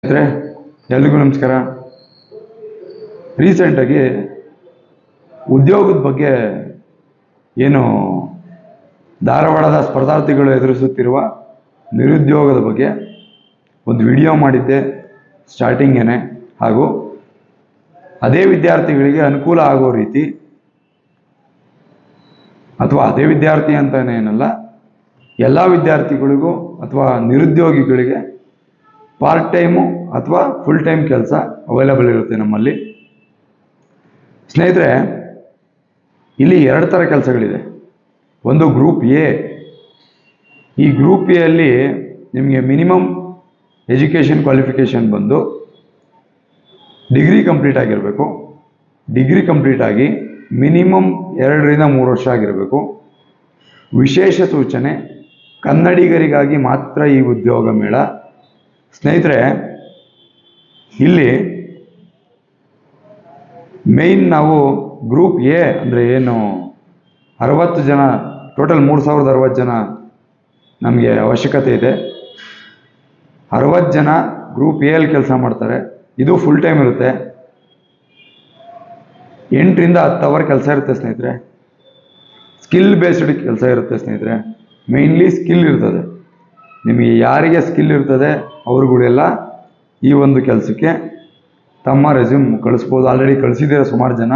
ಅಂದರೆ ಎಲ್ರಿಗೂ ನಮಸ್ಕಾರ. ರೀಸೆಂಟಾಗಿ ಉದ್ಯೋಗದ ಬಗ್ಗೆ ಏನು ಧಾರವಾಡದ ಸ್ಪರ್ಧಾರ್ಥಿಗಳು ಎದುರಿಸುತ್ತಿರುವ ನಿರುದ್ಯೋಗದ ಬಗ್ಗೆ ಒಂದು ವಿಡಿಯೋ ಮಾಡಿದ್ದೆ ಸ್ಟಾರ್ಟಿಂಗೇನೆ. ಹಾಗೂ ಅದೇ ವಿದ್ಯಾರ್ಥಿಗಳಿಗೆ ಅನುಕೂಲ ಆಗೋ ರೀತಿ, ಅಥವಾ ಅದೇ ವಿದ್ಯಾರ್ಥಿ ಅಂತಾನೆ ಏನಲ್ಲ, ಎಲ್ಲ ವಿದ್ಯಾರ್ಥಿಗಳಿಗೂ ಅಥವಾ ನಿರುದ್ಯೋಗಿಗಳಿಗೆ ಪಾರ್ಟ್ ಟೈಮು ಅಥವಾ ಫುಲ್ ಟೈಮ್ ಕೆಲಸ ಅವೈಲೇಬಲ್ ಇರುತ್ತೆ ನಮ್ಮಲ್ಲಿ. ಸ್ನೇಹಿತರೆ, ಇಲ್ಲಿ ಎರಡು ಥರ ಕೆಲಸಗಳಿದೆ. ಒಂದು ಗ್ರೂಪ್ ಎ. ಈ ಗ್ರೂಪ್ ಎ ಅಲ್ಲಿ ನಿಮಗೆ ಮಿನಿಮಮ್ ಎಜುಕೇಷನ್ ಕ್ವಾಲಿಫಿಕೇಷನ್ ಬಂದು ಡಿಗ್ರಿ ಕಂಪ್ಲೀಟ್ ಆಗಿರಬೇಕು. ಡಿಗ್ರಿ ಕಂಪ್ಲೀಟ್ ಆಗಿ ಮಿನಿಮಮ್ 2 ರಿಂದ 3 ವರ್ಷ ಆಗಿರಬೇಕು. ವಿಶೇಷ ಸೂಚನೆ, ಕನ್ನಡಿಗರಿಗಾಗಿ ಮಾತ್ರ ಈ ಉದ್ಯೋಗ ಮೇಳ. ಸ್ನೇಹಿತರೆ, ಇಲ್ಲಿ ಮೇಯ್ನ್ ನಾವು ಗ್ರೂಪ್ ಎ ಅಂದರೆ ಏನು 60 ಜನ, ಟೋಟಲ್ 3060 ಜನ ನಮಗೆ ಅವಶ್ಯಕತೆ ಇದೆ. 60 ಜನ ಗ್ರೂಪ್ ಎ ಅಲ್ಲಿ ಕೆಲಸ ಮಾಡ್ತಾರೆ. ಇದು ಫುಲ್ ಟೈಮ್ ಇರುತ್ತೆ. 8 ರಿಂದ 10 ಅವರ್ ಕೆಲಸ ಇರುತ್ತೆ ಸ್ನೇಹಿತರೆ. ಸ್ಕಿಲ್ ಬೇಸ್ಡ್ ಕೆಲಸ ಇರುತ್ತೆ ಸ್ನೇಹಿತರೆ. ಮೇಯ್ನ್ಲಿ ಸ್ಕಿಲ್ ಇರ್ತದೆ. ನಿಮಗೆ ಯಾರಿಗೆ ಸ್ಕಿಲ್ ಇರ್ತದೆ ಅವ್ರುಗಳೆಲ್ಲ ಈ ಒಂದು ಕೆಲಸಕ್ಕೆ ತಮ್ಮ ರೆಸ್ಯೂಮ್ ಕಳಿಸ್ಬೋದು. ಆಲ್ರೆಡಿ ಕಳಿಸಿದ್ದೀರ ಸುಮಾರು ಜನ.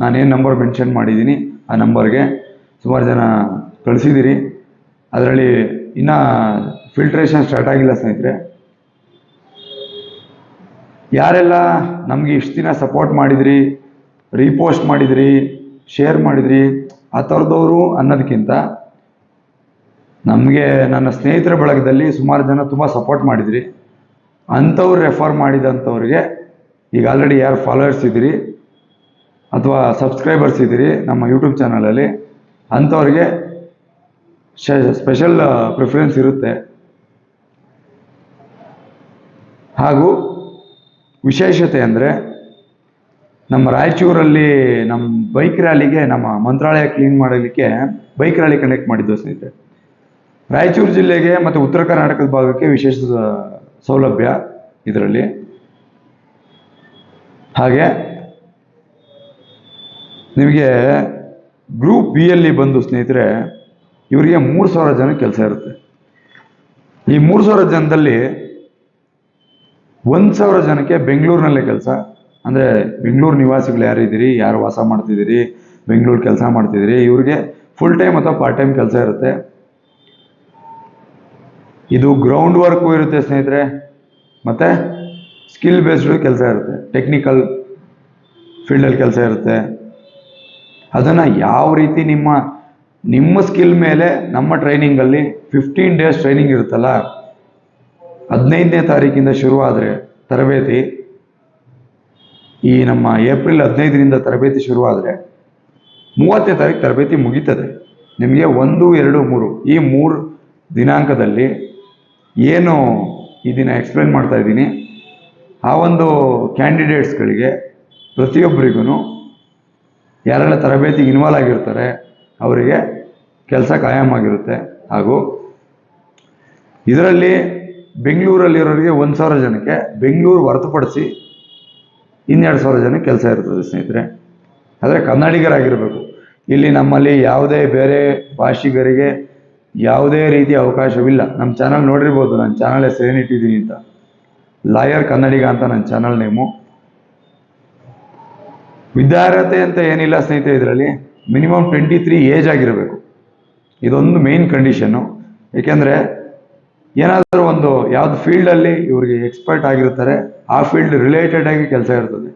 ನಾನೇನು ನಂಬರ್ ಮೆನ್ಷನ್ ಮಾಡಿದ್ದೀನಿ ಆ ನಂಬರ್ಗೆ ಸುಮಾರು ಜನ ಕಳಿಸಿದ್ದೀರಿ. ಅದರಲ್ಲಿ ಇನ್ನೂ ಫಿಲ್ಟ್ರೇಷನ್ ಸ್ಟಾರ್ಟ್ ಆಗಿಲ್ಲ ಸ್ನೇಹಿತರೆ. ಯಾರೆಲ್ಲ ನಮಗೆ ಇಷ್ಟು ದಿನ ಸಪೋರ್ಟ್ ಮಾಡಿದ್ರಿ, ರೀಪೋಸ್ಟ್ ಮಾಡಿದ್ರಿ, ಶೇರ್ ಮಾಡಿದ್ರಿ, ಆ ಥರದವರು ಅನ್ನೋದಕ್ಕಿಂತ ನಮಗೆ ನನ್ನ ಸ್ನೇಹಿತರ ಬಳಗದಲ್ಲಿ ಸುಮಾರು ಜನ ತುಂಬ ಸಪೋರ್ಟ್ ಮಾಡಿದ್ರಿ. ಅಂಥವ್ರು ರೆಫರ್ ಮಾಡಿದಂಥವ್ರಿಗೆ ಈಗ ಆಲ್ರೆಡಿ ಯಾರು ಫಾಲೋವರ್ಸ್ ಇದ್ದೀರಿ ಅಥವಾ ಸಬ್ಸ್ಕ್ರೈಬರ್ಸ್ ಇದ್ದೀರಿ ನಮ್ಮ ಯೂಟ್ಯೂಬ್ ಚಾನಲಲ್ಲಿ, ಅಂಥವ್ರಿಗೆ ಸ್ಪೆಷಲ್ ಪ್ರಿಫರೆನ್ಸ್ ಇರುತ್ತೆ. ಹಾಗೂ ವಿಶೇಷತೆ ಅಂದರೆ, ನಮ್ಮ ರಾಯಚೂರಲ್ಲಿ ನಮ್ಮ ಬೈಕ್ ರ್ಯಾಲಿಗೆ, ನಮ್ಮ ಮಂತ್ರಾಲಯ ಕ್ಲೀನ್ ಮಾಡಲಿಕ್ಕೆ ಬೈಕ್ ರ್ಯಾಲಿ ಕಂಡಕ್ಟ್ ಮಾಡಿದ್ದು ಸ್ನೇಹಿತರೆ. ರಾಯಚೂರು ಜಿಲ್ಲೆಗೆ ಮತ್ತು ಉತ್ತರ ಕರ್ನಾಟಕದ ಭಾಗಕ್ಕೆ ವಿಶೇಷ ಸೌಲಭ್ಯ ಇದರಲ್ಲಿ. ಹಾಗೆ ನಿಮಗೆ ಗ್ರೂಪ್ ಬಿ ಅಲ್ಲಿ ಬಂದು ಸ್ನೇಹಿತರೆ, ಇವರಿಗೆ 3000 ಜನ ಕೆಲಸ ಇರುತ್ತೆ. ಈ 3000 ಜನದಲ್ಲಿ 1000 ಜನಕ್ಕೆ ಬೆಂಗಳೂರಿನಲ್ಲೇ ಕೆಲಸ. ಅಂದರೆ ಬೆಂಗಳೂರು ನಿವಾಸಿಗಳು ಯಾರಿದ್ದೀರಿ, ಯಾರು ವಾಸ ಮಾಡ್ತಿದ್ದೀರಿ, ಬೆಂಗಳೂರು ಕೆಲಸ ಮಾಡ್ತಿದ್ದೀರಿ, ಇವ್ರಿಗೆ ಫುಲ್ ಟೈಮ್ ಅಥವಾ ಪಾರ್ಟ್ ಟೈಮ್ ಕೆಲಸ ಇರುತ್ತೆ. ಇದು ಗ್ರೌಂಡ್ ವರ್ಕು ಇರುತ್ತೆ ಸ್ನೇಹಿತರೆ, ಮತ್ತು ಸ್ಕಿಲ್ ಬೇಸ್ಡ್ ಕೆಲಸ ಇರುತ್ತೆ. ಟೆಕ್ನಿಕಲ್ ಫೀಲ್ಡಲ್ಲಿ ಕೆಲಸ ಇರುತ್ತೆ. ಅದನ್ನು ಯಾವ ರೀತಿ ನಿಮ್ಮ ಸ್ಕಿಲ್ ಮೇಲೆ ನಮ್ಮ ಟ್ರೈನಿಂಗಲ್ಲಿ 15 ಡೇಸ್ ಟ್ರೈನಿಂಗ್ ಇರುತ್ತಲ್ಲ, 15ನೇ ತಾರೀಕಿಂದ ಶುರುವಾದರೆ ತರಬೇತಿ, ಈ ನಮ್ಮ ಏಪ್ರಿಲ್ 15ರಿಂದ ತರಬೇತಿ ಶುರುವಾದರೆ 30ನೇ ತಾರೀಕು ತರಬೇತಿ ಮುಗೀತದೆ. ನಿಮಗೆ 1, 2, 3 ಈ 3 ದಿನಾಂಕದಲ್ಲಿ ಏನು ಈ ದಿನ ಎಕ್ಸ್ಪ್ಲೇನ್ ಮಾಡ್ತಾ ಇದ್ದೀನಿ, ಆ ಒಂದು ಕ್ಯಾಂಡಿಡೇಟ್ಸ್ಗಳಿಗೆ ಪ್ರತಿಯೊಬ್ಬರಿಗೂ ಯಾರೆಲ್ಲ ತರಬೇತಿಗೆ ಇನ್ವಾಲ್ವ್ ಆಗಿರ್ತಾರೆ ಅವರಿಗೆ ಕೆಲಸ ಕಾಯಮಾಗಿರುತ್ತೆ. ಹಾಗೂ ಇದರಲ್ಲಿ ಬೆಂಗಳೂರಲ್ಲಿರೋರಿಗೆ 1000 ಜನಕ್ಕೆ, ಬೆಂಗಳೂರು ಹೊರತುಪಡಿಸಿ 2000 ಜನಕ್ಕೆ ಕೆಲಸ ಇರ್ತದೆ ಸ್ನೇಹಿತರೆ. ಆದರೆ ಕನ್ನಡಿಗರಾಗಿರಬೇಕು. ಇಲ್ಲಿ ನಮ್ಮಲ್ಲಿ ಯಾವುದೇ ಬೇರೆ ಭಾಷಿಗರಿಗೆ ಯಾವುದೇ ರೀತಿಯ ಅವಕಾಶವಿಲ್ಲ. ನಮ್ಮ ಚಾನಲ್ ನೋಡಿರ್ಬೋದು, ನನ್ನ ಚಾನಲ್ ಹೆಸರು ಏನಿಟ್ಟಿದ್ದೀನಿ ಅಂತ, ಲಾಯರ್ ಕನ್ನಡಿಗ ಅಂತ ನನ್ನ ಚಾನಲ್ ನೇಮು. ವಿದ್ಯಾರ್ಹತೆ ಅಂತ ಏನಿಲ್ಲ ಸ್ನೇಹಿತರೆ. ಇದರಲ್ಲಿ ಮಿನಿಮಮ್ 23 ಏಜ್ ಆಗಿರಬೇಕು. ಇದೊಂದು ಮೇನ್ ಕಂಡೀಷನ್ನು. ಏಕೆಂದರೆ ಏನಾದರೂ ಒಂದು ಯಾವುದು ಫೀಲ್ಡಲ್ಲಿ ಇವರಿಗೆ ಎಕ್ಸ್ಪರ್ಟ್ ಆಗಿರ್ತಾರೆ, ಆ ಫೀಲ್ಡ್ ರಿಲೇಟೆಡ್ ಆಗಿ ಕೆಲಸ ಇರ್ತದೆ.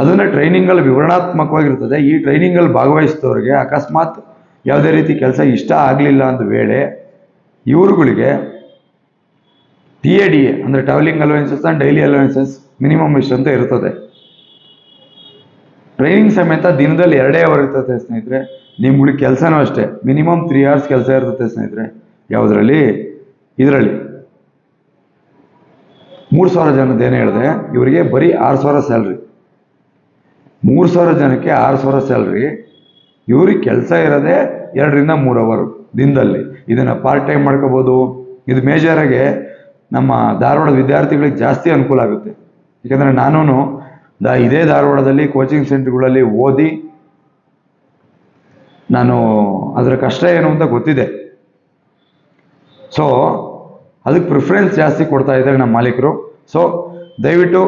ಅದನ್ನು ಟ್ರೈನಿಂಗಲ್ಲಿ ವಿವರಣಾತ್ಮಕವಾಗಿರ್ತದೆ. ಈ ಟ್ರೈನಿಂಗಲ್ಲಿ ಭಾಗವಹಿಸಿದವ್ರಿಗೆ ಅಕಸ್ಮಾತ್ ಯಾವುದೇ ರೀತಿ ಕೆಲಸ ಇಷ್ಟ ಆಗಲಿಲ್ಲ ಅಂದ ವೇಳೆ ಇವ್ರುಗಳಿಗೆ TADA ಅಂದರೆ travelling allowances and daily allowances minimum ಇಷ್ಟು ಅಂತ ಇರ್ತದೆ. ಟ್ರೈನಿಂಗ್ ಸಮೇತ ದಿನದಲ್ಲಿ 2 ಅವರ್ ಇರ್ತದೆ ಸ್ನೇಹಿತರೆ. ನಿಮ್ಗಳಿಗೆ ಕೆಲಸನೂ ಅಷ್ಟೇ ಮಿನಿಮಮ್ 3 hours ಕೆಲಸ ಇರ್ತದೆ ಸ್ನೇಹಿತರೆ. ಯಾವುದರಲ್ಲಿ? ಇದರಲ್ಲಿ 3000 ಜನದ್ದೇನು ಹೇಳಿದೆ, ಇವರಿಗೆ ಬರೀ 6000 ಸ್ಯಾಲ್ರಿ. 3000 ಜನಕ್ಕೆ 6000 ಸ್ಯಾಲ್ರಿ. ಇವ್ರಿಗೆ ಕೆಲಸ ಇರೋದೇ 2 ರಿಂದ 3 ಅವರ್ ದಿನದಲ್ಲಿ. ಇದನ್ನು ಪಾರ್ಟ್ ಟೈಮ್ ಮಾಡ್ಕೋಬೋದು. ಇದು ಮೇಜರಾಗಿ ನಮ್ಮ ಧಾರವಾಡದ ವಿದ್ಯಾರ್ಥಿಗಳಿಗೆ ಜಾಸ್ತಿ ಅನುಕೂಲ ಆಗುತ್ತೆ. ಯಾಕಂದರೆ ನಾನು ಇದೇ ಧಾರವಾಡದಲ್ಲಿ ಕೋಚಿಂಗ್ ಸೆಂಟರ್ಗಳಲ್ಲಿ ಓದಿ ನಾನು ಅದರ ಕಷ್ಟ ಏನು ಅಂತ ಗೊತ್ತಿದೆ. ಸೊ ಅದಕ್ಕೆ ಪ್ರಿಫರೆನ್ಸ್ ಜಾಸ್ತಿ ಕೊಡ್ತಾ ಇದ್ದಾರೆ ನಮ್ಮ ಮಾಲೀಕರು. ಸೊ ದಯವಿಟ್ಟು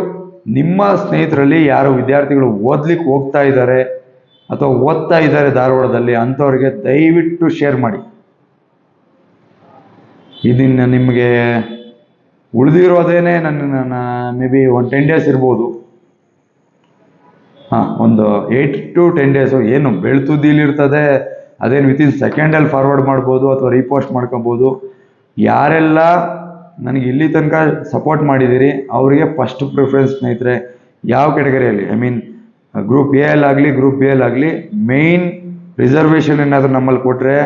ನಿಮ್ಮ ಸ್ನೇಹಿತರಲ್ಲಿ ಯಾರು ವಿದ್ಯಾರ್ಥಿಗಳು ಓದ್ಲಿಕ್ಕೆ ಹೋಗ್ತಾ ಇದ್ದಾರೆ ಅಥವಾ ಓದ್ತಾ ಇದ್ದಾರೆ ಧಾರವಾಡದಲ್ಲಿ, ಅಂಥವ್ರಿಗೆ ದಯವಿಟ್ಟು ಶೇರ್ ಮಾಡಿ. ಇದನ್ನು ನಿಮಗೆ ಉಳಿದಿರೋದೇನೆ ನನ್ನ ಮೇ ಬಿ ಒಂದು 10 days ಇರ್ಬೋದು. ಒಂದು 8 to 10 days ಏನು ಬೆಳ್ತುದಿಲಿರ್ತದೆ, ಅದೇನು ವಿತಿನ್ ಸೆಕೆಂಡಲ್ಲಿ ಫಾರ್ವರ್ಡ್ ಮಾಡ್ಬೋದು ಅಥವಾ ರೀಪೋಸ್ಟ್ ಮಾಡ್ಕೊಬೋದು. ಯಾರೆಲ್ಲ ನನಗೆ ಇಲ್ಲಿ ತನಕ ಸಪೋರ್ಟ್ ಮಾಡಿದ್ದೀರಿ ಅವರಿಗೆ ಫಸ್ಟ್ ಪ್ರಿಫರೆನ್ಸ್ ಸ್ನೇಹಿತರೆ. ಯಾವ ಕೆಟಗರಿಯಲ್ಲಿ, ಐ ಮೀನ್ ಗ್ರೂಪ್ ಎ ಅಲ್ಲಾಗಲಿ ಗ್ರೂಪ್ ಬಿ ಅಲ್ಲಾಗಲಿ, ಮೇಯ್ನ್ ರಿಸರ್ವೇಷನ್ ಏನಾದರೂ ನಮ್ಮಲ್ಲಿ ಕೊಟ್ಟರೆ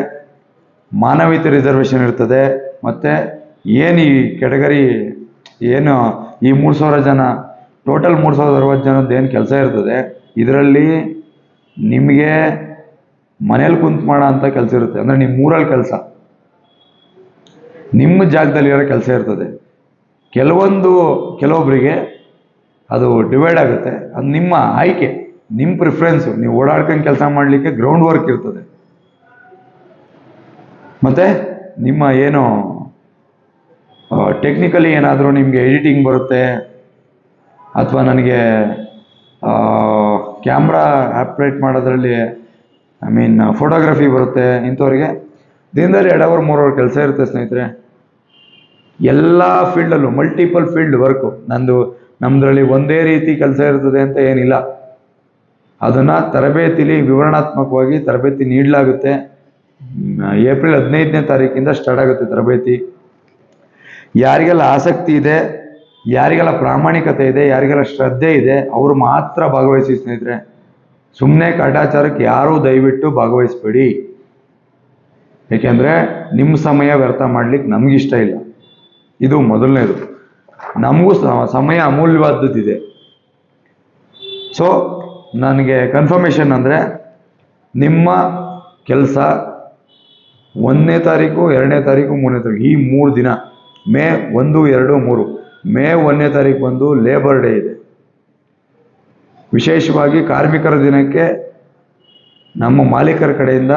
ಮಾನವೀಯತೆ ರಿಸರ್ವೇಷನ್ ಇರ್ತದೆ. ಮತ್ತು ಏನು ಈ ಕೆಟಗರಿ ಏನು ಈ 3000 ಜನ ಟೋಟಲ್ 3060 ಜನದ್ದು ಏನು ಕೆಲಸ ಇರ್ತದೆ, ಇದರಲ್ಲಿ ನಿಮಗೆ ಮನೇಲಿ ಕುಂತು ಮಾಡೋ ಅಂಥ ಕೆಲಸ ಇರುತ್ತೆ. ಅಂದರೆ ನಿಮ್ಮ ಊರಲ್ಲಿ ಕೆಲಸ, ನಿಮ್ಮ ಜಾಗದಲ್ಲಿರೋ ಕೆಲಸ ಇರ್ತದೆ. ಕೆಲವೊಬ್ಬರಿಗೆ ಅದು ಡಿವೈಡ್ ಆಗುತ್ತೆ. ಅದು ನಿಮ್ಮ ಆಯ್ಕೆ, ನಿಮ್ಮ ಪ್ರಿಫರೆನ್ಸು. ನೀವು ಓಡಾಡ್ಕೊಂಡು ಕೆಲಸ ಮಾಡಲಿಕ್ಕೆ ಗ್ರೌಂಡ್ ವರ್ಕ್ ಇರ್ತದೆ. ಮತ್ತು ನಿಮ್ಮ ಏನು ಟೆಕ್ನಿಕಲಿ ಏನಾದರೂ ನಿಮಗೆ ಎಡಿಟಿಂಗ್ ಬರುತ್ತೆ ಅಥವಾ ನನಗೆ ಕ್ಯಾಮ್ರಾ ಆಪ್ರೇಟ್ ಮಾಡೋದ್ರಲ್ಲಿ ಐ ಮೀನ್ ಫೋಟೋಗ್ರಫಿ ಬರುತ್ತೆ, ಇಂಥವ್ರಿಗೆ ದಿನದಲ್ಲಿ 2 hour 3 hour ಕೆಲಸ ಇರುತ್ತೆ ಸ್ನೇಹಿತರೆ. ಎಲ್ಲ ಫೀಲ್ಡಲ್ಲೂ ಮಲ್ಟಿಪಲ್ ಫೀಲ್ಡ್ ವರ್ಕು. ನಮ್ಮದ್ರಲ್ಲಿ ಒಂದೇ ರೀತಿ ಕೆಲಸ ಇರ್ತದೆ ಅಂತ ಏನಿಲ್ಲ. ಅದನ್ನು ತರಬೇತಿಲಿ ವಿವರಣಾತ್ಮಕವಾಗಿ ತರಬೇತಿ ನೀಡಲಾಗುತ್ತೆ. ಏಪ್ರಿಲ್ 15ನೇ ತಾರೀಕಿಂದ ಸ್ಟಾರ್ಟ್ ಆಗುತ್ತೆ ತರಬೇತಿ. ಯಾರಿಗೆಲ್ಲ ಆಸಕ್ತಿ ಇದೆ, ಯಾರಿಗೆಲ್ಲ ಪ್ರಾಮಾಣಿಕತೆ ಇದೆ, ಯಾರಿಗೆಲ್ಲ ಶ್ರದ್ಧೆ ಇದೆ, ಅವರು ಮಾತ್ರ ಭಾಗವಹಿಸಿ ಸ್ನೇಹಿತರೆ. ಸುಮ್ಮನೆ ಕಾಟಾಚಾರಕ್ಕೆ ಯಾರೂ ದಯವಿಟ್ಟು ಭಾಗವಹಿಸಬೇಡಿ. ಏಕೆಂದರೆ ನಿಮ್ಮ ಸಮಯ ವ್ಯರ್ಥ ಮಾಡಲಿಕ್ಕೆ ನಮಗಿಷ್ಟ ಇಲ್ಲ. ಇದು ಮೊದಲನೇದು. ನಮಗೂ ಸಮಯ ಅಮೂಲ್ಯವಾದದ್ದಿದೆ. ಸೊ ನನಗೆ ಕನ್ಫರ್ಮೇಷನ್ ಅಂದರೆ ನಿಮ್ಮ ಕೆಲಸ 1ನೇ ತಾರೀಕು 2ನೇ ತಾರೀಕು 3ನೇ ತಾರೀಕು ಈ 3 ದಿನ, ಮೇ 1, 2, 3. ಮೇ 1ನೇ ತಾರೀಕು ಬಂದು ಲೇಬರ್ ಡೇ ಇದೆ. ವಿಶೇಷವಾಗಿ ಕಾರ್ಮಿಕರ ದಿನಕ್ಕೆ ನಮ್ಮ ಮಾಲೀಕರ ಕಡೆಯಿಂದ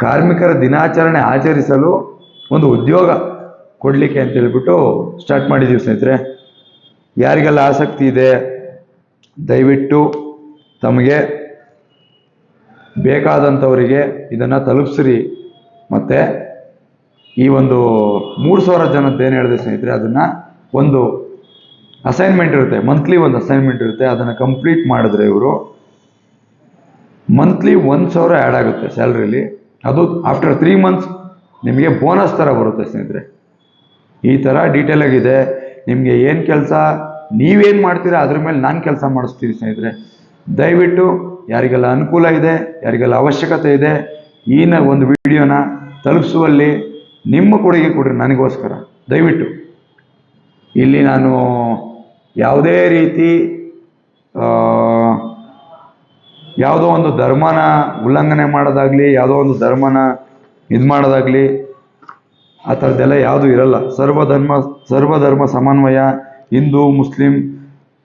ಕಾರ್ಮಿಕರ ದಿನಾಚರಣೆ ಆಚರಿಸಲು ಒಂದು ಉದ್ಯೋಗ ಕೊಡಲಿಕ್ಕೆ ಅಂತ ಹೇಳ್ಬಿಟ್ಟು ಸ್ಟಾರ್ಟ್ ಮಾಡಿದ್ದೀವಿ ಸ್ನೇಹಿತರೆ. ಯಾರಿಗೆಲ್ಲ ಆಸಕ್ತಿ ಇದೆ ದಯವಿಟ್ಟು ತಮಗೆ ಬೇಕಾದಂಥವರಿಗೆ ಇದನ್ನು ತಲುಪಿಸ್ರಿ. ಮತ್ತು ಈ ಒಂದು 3000 ಜನದ್ದು ಏನು ಹೇಳಿದೆ ಸ್ನೇಹಿತರೆ, ಅದನ್ನು ಒಂದು ಅಸೈನ್ಮೆಂಟ್ ಇರುತ್ತೆ, ಮಂತ್ಲಿ ಒಂದು ಅಸೈನ್ಮೆಂಟ್ ಇರುತ್ತೆ. ಅದನ್ನು ಕಂಪ್ಲೀಟ್ ಮಾಡಿದ್ರೆ ಇವರು ಮಂತ್ಲಿ 1000 ಆ್ಯಡ್ ಆಗುತ್ತೆ ಸ್ಯಾಲ್ರಿಲಿ. ಅದು ಆಫ್ಟರ್ 3 months ನಿಮಗೆ ಬೋನಸ್ ಥರ ಬರುತ್ತೆ ಸ್ನೇಹಿತರೆ. ಈ ಥರ ಡೀಟೇಲಾಗಿದೆ. ನಿಮಗೆ ಏನು ಕೆಲಸ ನೀವೇನು ಮಾಡ್ತೀರಾ ಅದ್ರ ಮೇಲೆ ನಾನು ಕೆಲಸ ಮಾಡಿಸ್ತೀನಿ ಸ್ನೇಹಿತರೆ. ದಯವಿಟ್ಟು ಯಾರಿಗೆಲ್ಲ ಅನುಕೂಲ ಇದೆ, ಯಾರಿಗೆಲ್ಲ ಅವಶ್ಯಕತೆ ಇದೆ, ಈ ಒಂದು ವಿಡಿಯೋನ ತಲುಪಿಸುವಲ್ಲಿ ನಿಮ್ಮ ಕೊಡುಗೆ ಕೊಡ್ರಿ ನನಗೋಸ್ಕರ. ದಯವಿಟ್ಟು ಇಲ್ಲಿ ನಾನು ಯಾವುದೇ ರೀತಿ ಯಾವುದೋ ಒಂದು ಧರ್ಮನ ಉಲ್ಲಂಘನೆ ಮಾಡೋದಾಗಲಿ, ಯಾವುದೋ ಒಂದು ಧರ್ಮನ ಇದು ಮಾಡೋದಾಗಲಿ, ಆ ಥರದ್ದೆಲ್ಲ ಯಾವುದೂ ಇರಲ್ಲ. ಸರ್ವಧರ್ಮ ಸಮನ್ವಯ, ಹಿಂದೂ ಮುಸ್ಲಿಂ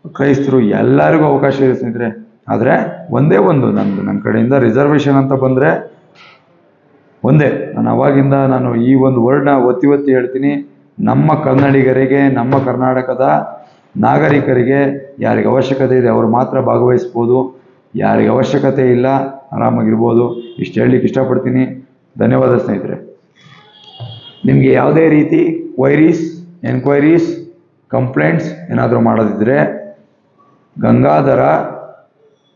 ಕ್ರೈಸ್ತರು ಎಲ್ಲರಿಗೂ ಅವಕಾಶ ಇದೆ ಸ್ನೇಹಿತರೆ. ಆದರೆ ಒಂದೇ ಒಂದು ನನ್ನ ಕಡೆಯಿಂದ ರಿಸರ್ವೇಷನ್ ಅಂತ ಬಂದರೆ ಒಂದೇ. ಅವಾಗಿಂದ ನಾನು ಈ ಒಂದು ವರ್ಡ್ನ ಒತ್ತಿ ಹೇಳ್ತೀನಿ. ನಮ್ಮ ಕನ್ನಡಿಗರಿಗೆ, ನಮ್ಮ ಕರ್ನಾಟಕದ ನಾಗರಿಕರಿಗೆ ಯಾರಿಗೆ ಅವಶ್ಯಕತೆ ಇದೆ ಅವರು ಮಾತ್ರ ಭಾಗವಹಿಸ್ಬೋದು. ಯಾರಿಗೆ ಅವಶ್ಯಕತೆ ಇಲ್ಲ ಆರಾಮಾಗಿರ್ಬೋದು. ಇಷ್ಟು ಹೇಳಲಿಕ್ಕೆ ಇಷ್ಟಪಡ್ತೀನಿ. ಧನ್ಯವಾದ ಸ್ನೇಹಿತರೆ. ನಿಮಗೆ ಯಾವುದೇ ರೀತಿ ಎನ್ಕ್ವೈರೀಸ್ ಕಂಪ್ಲೇಂಟ್ಸ್ ಏನಾದರೂ ಮಾಡೋದಿದ್ದರೆ ಗಂಗಾಧರ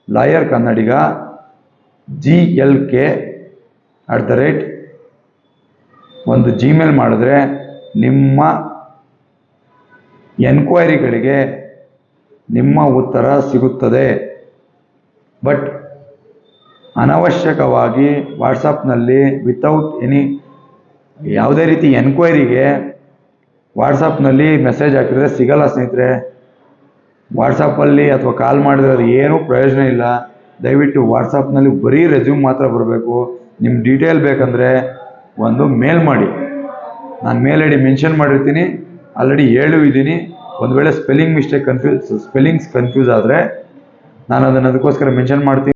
ಲಾಯರ್ ಕನ್ನಡಿಗ GLK ಒಂದು ಜಿಮೇಲ್ ಮಾಡಿದ್ರೆ ನಿಮ್ಮ ಎನ್ಕ್ವೈರಿಗಳಿಗೆ ನಿಮ್ಮ ಉತ್ತರ ಸಿಗುತ್ತದೆ. ಬಟ್ ಅನವಶ್ಯಕವಾಗಿ ವಾಟ್ಸಪ್ನಲ್ಲಿ ವಿತೌಟ್ ಯಾವುದೇ ರೀತಿ ಎನ್ಕ್ವೈರಿಗೆ ವಾಟ್ಸಪ್ನಲ್ಲಿ ಮೆಸೇಜ್ ಹಾಕಿದರೆ ಸಿಗಲ್ಲ ಸ್ನೇಹಿತರೆ. ವಾಟ್ಸಪ್ಪಲ್ಲಿ ಅಥವಾ ಕಾಲ್ ಮಾಡಿದ್ರೆ ಅದು ಏನೂ ಪ್ರಯೋಜನ ಇಲ್ಲ. ದಯವಿಟ್ಟು ವಾಟ್ಸಪ್ನಲ್ಲಿ ಬರೀ ರೆಸ್ಯೂಮ್ ಮಾತ್ರ ಬರಬೇಕು. ನಿಮ್ಮ ಡೀಟೇಲ್ ಬೇಕಂದರೆ ಒಂದು ಮೇಲ್ ಮಾಡಿ. ನಾನು ಮೇಲ್ ಮೆನ್ಷನ್ ಮಾಡಿರ್ತೀನಿ, ಆಲ್ರೆಡಿ ಹೇಳಿದ್ದೀನಿ. ಒಂದು ವೇಳೆ ಸ್ಪೆಲ್ಲಿಂಗ್ಸ್ ಕನ್ಫ್ಯೂಸ್ ಆದರೆ ನಾನು ಅದಕ್ಕೋಸ್ಕರ ಮೆನ್ಷನ್ ಮಾಡ್ತೀನಿ.